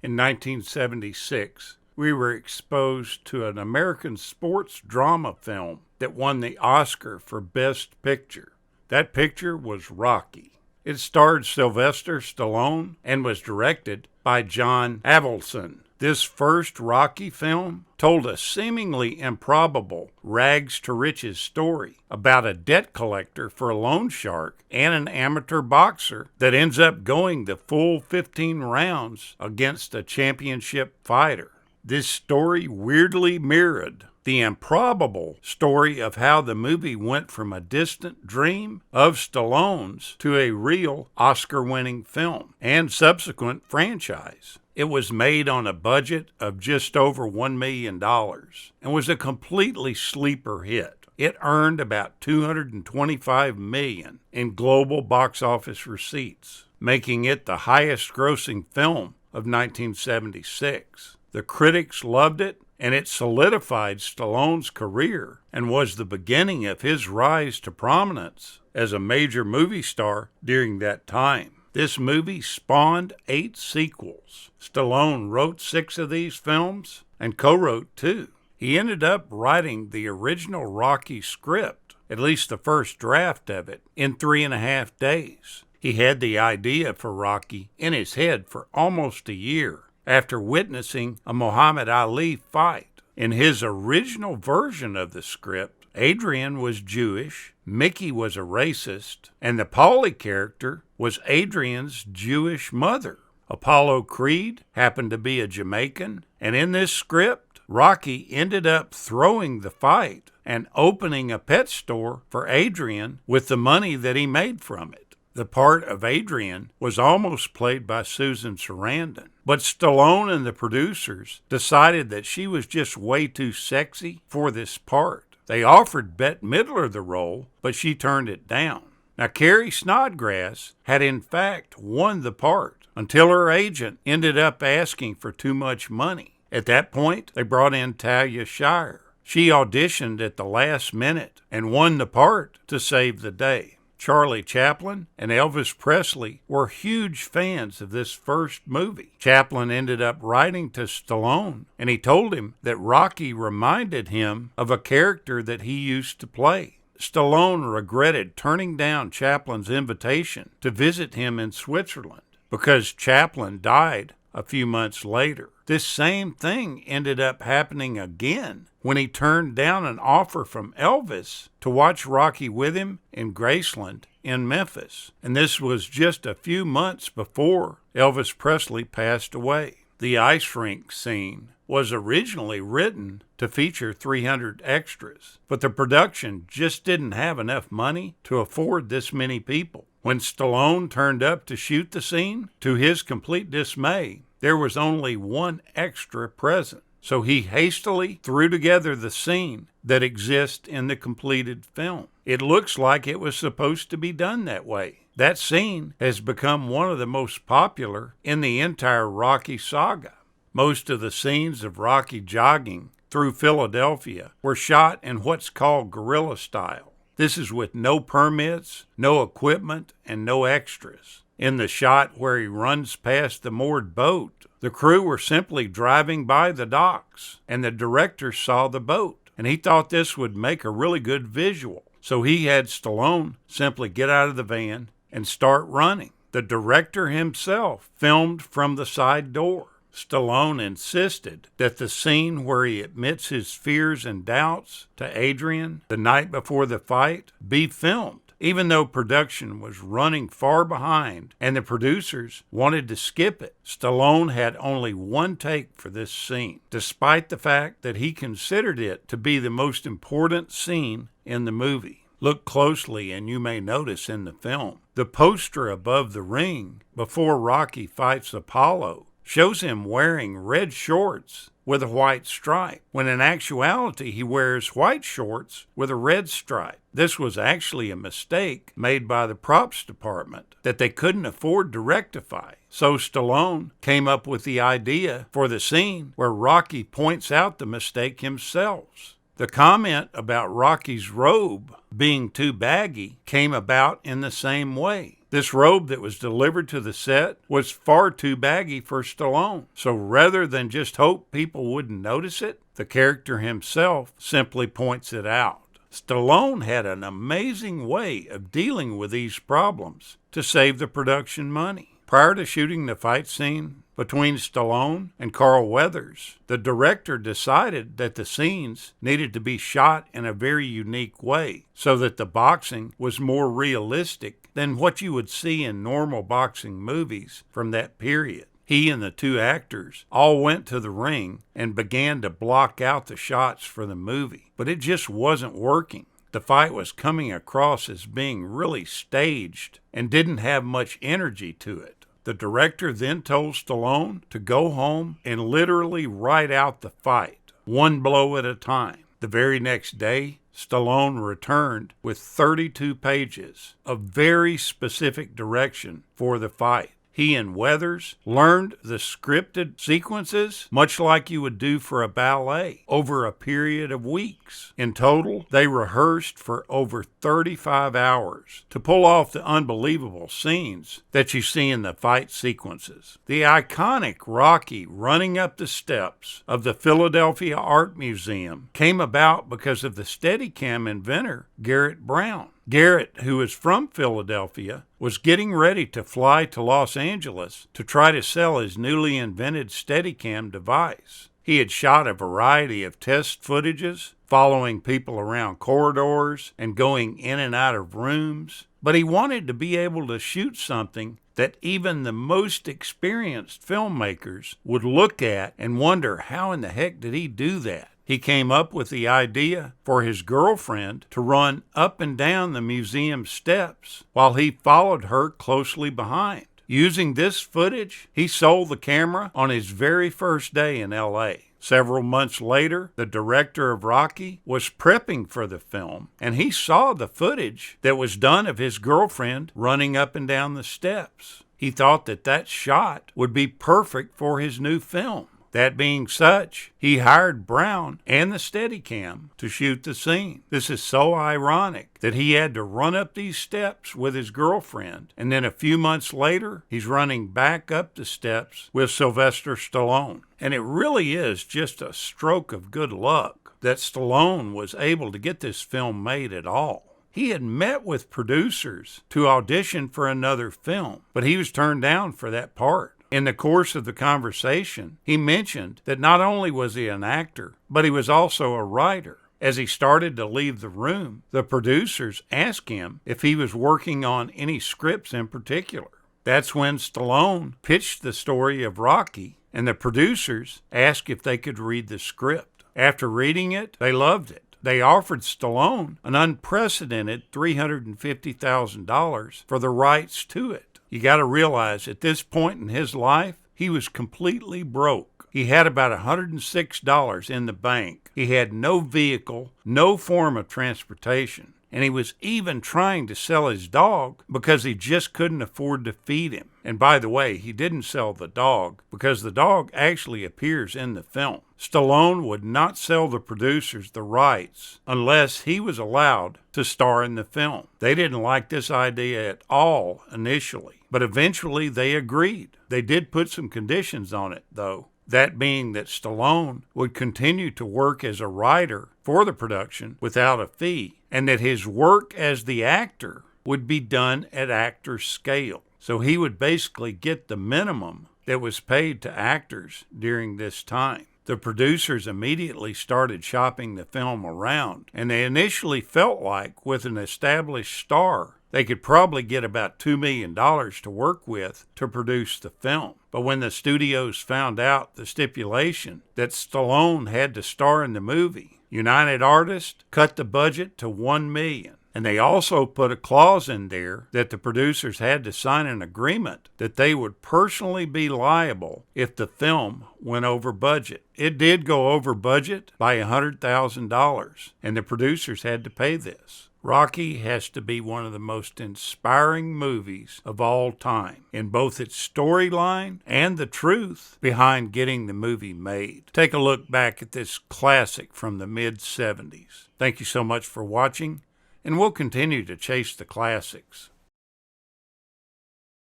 In 1976, we were exposed to an American sports drama film that won the Oscar for Best Picture. That picture was Rocky. It starred Sylvester Stallone and was directed by John Avildsen. This first Rocky film told a seemingly improbable rags-to-riches story about a debt collector for a loan shark and an amateur boxer that ends up going the full 15 rounds against a championship fighter. This story weirdly mirrored the improbable story of how the movie went from a distant dream of Stallone's to a real Oscar-winning film and subsequent franchise. It was made on a budget of just over $1 million and was a completely sleeper hit. It earned about $225 million in global box office receipts, making it the highest-grossing film of 1976. The critics loved it, and it solidified Stallone's career and was the beginning of his rise to prominence as a major movie star during that time. This movie spawned 8 sequels. Stallone wrote 6 of these films and co-wrote 2. He ended up writing the original Rocky script, at least the first draft of it, in 3.5 days. He had the idea for Rocky in his head for almost a year after witnessing a Muhammad Ali fight. In his original version of the script, Adrian was Jewish, Mickey was a racist, and the Paulie character was Adrian's Jewish mother. Apollo Creed happened to be a Jamaican, and in this script, Rocky ended up throwing the fight and opening a pet store for Adrian with the money that he made from it. The part of Adrian was almost played by Susan Sarandon, but Stallone and the producers decided that she was just way too sexy for this part. They offered Bette Midler the role, but she turned it down. Now, Carrie Snodgrass had in fact won the part until her agent ended up asking for too much money. At that point, they brought in Talia Shire. She auditioned at the last minute and won the part to save the day. Charlie Chaplin and Elvis Presley were huge fans of this first movie. Chaplin ended up writing to Stallone, and he told him that Rocky reminded him of a character that he used to play. Stallone regretted turning down Chaplin's invitation to visit him in Switzerland because Chaplin died a few months later. This same thing ended up happening again when he turned down an offer from Elvis to watch Rocky with him in Graceland in Memphis. And this was just a few months before Elvis Presley passed away. The ice rink scene was originally written to feature 300 extras, but the production just didn't have enough money to afford this many people. When Stallone turned up to shoot the scene, to his complete dismay, there was only one extra present. So he hastily threw together the scene that exists in the completed film. It looks like it was supposed to be done that way. That scene has become one of the most popular in the entire Rocky saga. Most of the scenes of Rocky jogging through Philadelphia were shot in what's called guerrilla style. This is with no permits, no equipment, and no extras. In the shot where he runs past the moored boat, the crew were simply driving by the docks, and the director saw the boat, and he thought this would make a really good visual. So he had Stallone simply get out of the van and start running. The director himself filmed from the side door. Stallone insisted that the scene where he admits his fears and doubts to Adrian the night before the fight be filmed, even though production was running far behind and the producers wanted to skip it. Stallone had only one take for this scene, despite the fact that he considered it to be the most important scene in the movie. Look closely and you may notice in the film, the poster above the ring before Rocky fights Apollo shows him wearing red shorts with a white stripe, when in actuality he wears white shorts with a red stripe. This was actually a mistake made by the props department that they couldn't afford to rectify. So Stallone came up with the idea for the scene where Rocky points out the mistake himself. The comment about Rocky's robe being too baggy came about in the same way. This robe that was delivered to the set was far too baggy for Stallone. So rather than just hope people wouldn't notice it, the character himself simply points it out. Stallone had an amazing way of dealing with these problems to save the production money. Prior to shooting the fight scene between Stallone and Carl Weathers, the director decided that the scenes needed to be shot in a very unique way so that the boxing was more realistic than what you would see in normal boxing movies from that period. He and the two actors all went to the ring and began to block out the shots for the movie, but it just wasn't working. The fight was coming across as being really staged and didn't have much energy to it. The director then told Stallone to go home and literally write out the fight, one blow at a time. The very next day, Stallone returned with 32 pages of very specific direction for the fight. He and Weathers learned the scripted sequences, much like you would do for a ballet, over a period of weeks. In total, they rehearsed for over 35 hours to pull off the unbelievable scenes that you see in the fight sequences. The iconic Rocky running up the steps of the Philadelphia Art Museum came about because of the Steadicam inventor, Garrett Brown. Garrett, who is from Philadelphia, was getting ready to fly to Los Angeles to try to sell his newly invented Steadicam device. He had shot a variety of test footages, following people around corridors and going in and out of rooms, but he wanted to be able to shoot something that even the most experienced filmmakers would look at and wonder, how in the heck did he do that? He came up with the idea for his girlfriend to run up and down the museum steps while he followed her closely behind. Using this footage, he sold the camera on his very first day in L.A. Several months later, the director of Rocky was prepping for the film, and he saw the footage that was done of his girlfriend running up and down the steps. He thought that that shot would be perfect for his new film. That being such, he hired Brown and the Steadicam to shoot the scene. This is so ironic that he had to run up these steps with his girlfriend, and then a few months later, he's running back up the steps with Sylvester Stallone. And it really is just a stroke of good luck that Stallone was able to get this film made at all. He had met with producers to audition for another film, but he was turned down for that part. In the course of the conversation, he mentioned that not only was he an actor, but he was also a writer. As he started to leave the room, the producers asked him if he was working on any scripts in particular. That's when Stallone pitched the story of Rocky, and the producers asked if they could read the script. After reading it, they loved it. They offered Stallone an unprecedented $350,000 for the rights to it. You got to realize at this point in his life, he was completely broke. He had about $106 in the bank. He had no vehicle, no form of transportation, and he was even trying to sell his dog because he just couldn't afford to feed him. And by the way, he didn't sell the dog because the dog actually appears in the film. Stallone would not sell the producers the rights unless he was allowed to star in the film. They didn't like this idea at all initially, but eventually they agreed. They did put some conditions on it, though. That being that Stallone would continue to work as a writer for the production without a fee, and that his work as the actor would be done at actor scale. So he would basically get the minimum that was paid to actors during this time. The producers immediately started shopping the film around, and they initially felt like with an established star, they could probably get about $2 million to work with to produce the film. But when the studios found out the stipulation that Stallone had to star in the movie, United Artists cut the budget to $1 million. And they also put a clause in there that the producers had to sign an agreement that they would personally be liable if the film went over budget. It did go over budget by $100,000, and the producers had to pay this. Rocky has to be one of the most inspiring movies of all time, in both its storyline and the truth behind getting the movie made. Take a look back at this classic from the mid-'70s. Thank you so much for watching, and we'll continue to chase the classics.